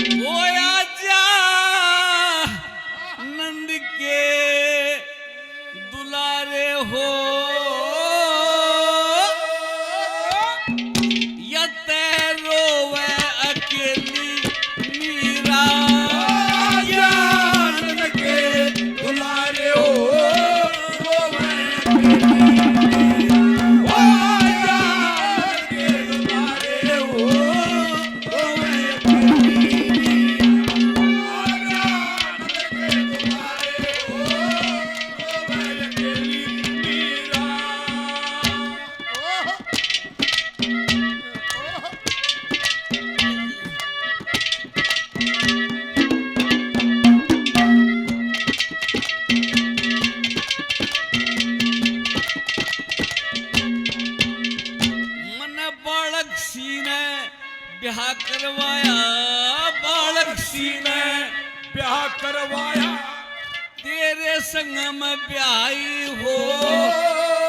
वो आजा नंद के दुलारे हो या तेरो वे अकेली मीरा आजा नंद के दुलारे हो रोवे ब्याह करवाया बालक सी ने ब्याह करवाया तेरे संग में ब्याही हो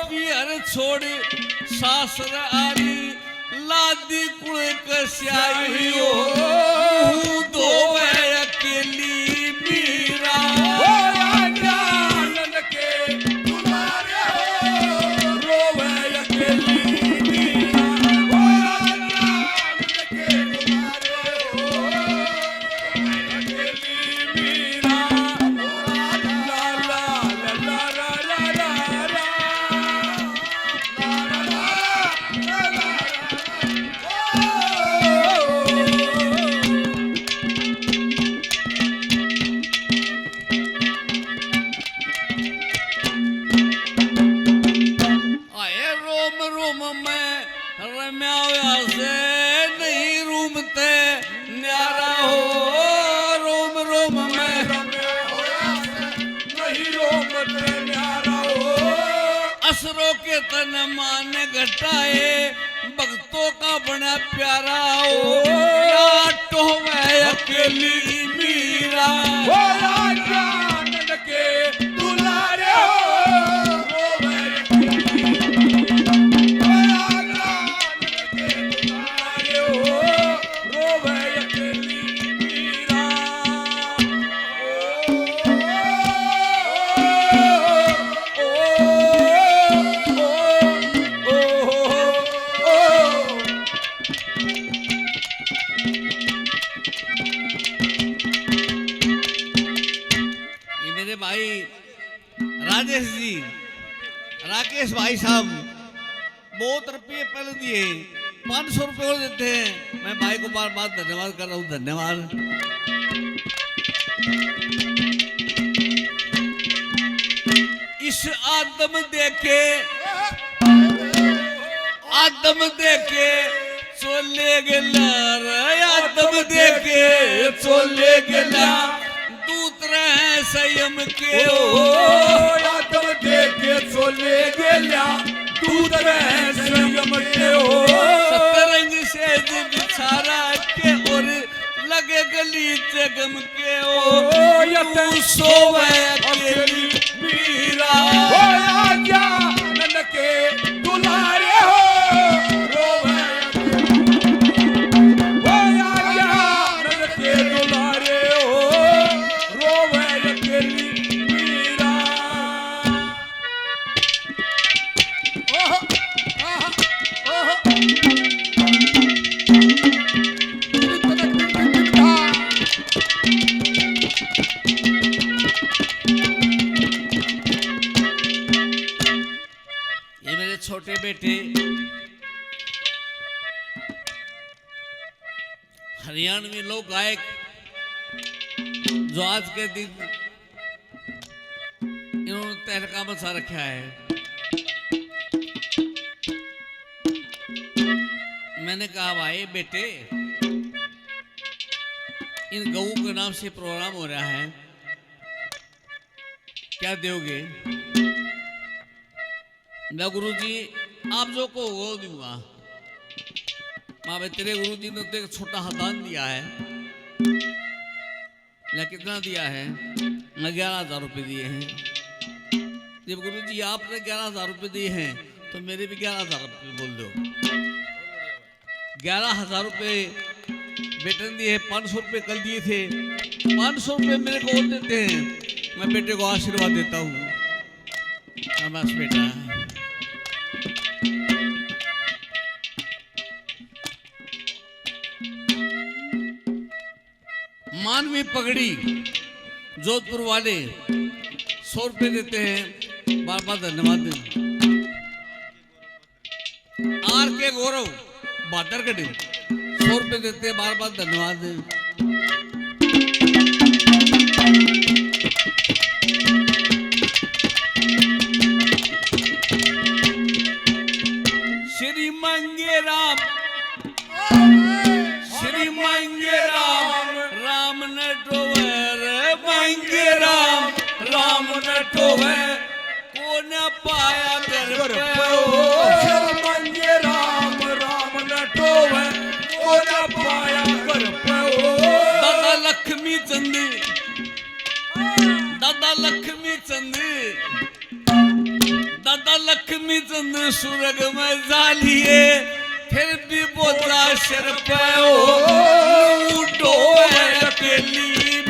पियर छोड़ सासर आरी लादी कुल कस्याई हो धोवे अकेली मीरा नंद के दुलारे हो रोवे अकेली असरों के तन मान घटाए भक्तों का बना प्यारा हो या टोवे अकेली मीरा नंद के दुलारे हो भाई राजेश जी राकेश भाई साहब बहुत रुपये पहले दिए 500 रुपये और देते हैं। मैं भाई को बार बार धन्यवाद कर रहा हूँ। धन्यवाद। इस आदम देखे चोले गेला आदम देखे चोले गेला संयम के ओ आदम देखे चोले गेल्या दूध रहे संयम के ओ सतरंग से बिछारा के और लगे गली जगम के ओ तू सोवे अकेली मीरा आजा नंद के दुलारे हो रोवे आजा नंद के दुलारे हो रोवे अकेली मीरा ये मेरे छोटे बेटे हरियाणवी लोक गायक जो आज के दिन इन्होंने तहलका मचा रखा है। मैंने कहा भाई बेटे इन गऊ के नाम से प्रोग्राम हो रहा है, क्या दोगे? मैं गुरुजी आप जो को वो दूंगा। माँ भाई तेरे गुरुजी ने तो एक छोटा हदान दिया है, कितना दिया है? 11,000 रुपये दिए हैं। जब गुरुजी आपने 11,000 रुपये दिए हैं तो मेरे भी 11,000 रुपये बोल दो। 11,000 रुपये बेटे ने दिए 500 रुपये कल दिए थे, 500 रुपये मेरे को और देते हैं। मैं बेटे को आशीर्वाद देता हूँ। शाबाश बेटा। मानवी पगड़ी जोधपुर वाले 100 रुपये देते हैं, बार बार धन्यवाद। आर के गौरव बादरगढ़ 100 रुपये देते हैं, बार बार धन्यवाद। श्री मंगे राम, श्री मंगे राम, राम नटोवर मंगे राम, राम नटोवर को न पाया कर श्री मंगे राम, राम नटोवर को न पाया कर दादा लक्ष्मी चंद, दादा लक्ष्मी चंद, दादा लक्ष्मी चंद सुरग में जालिए, फिर भी बोला शर पे हो, अकेली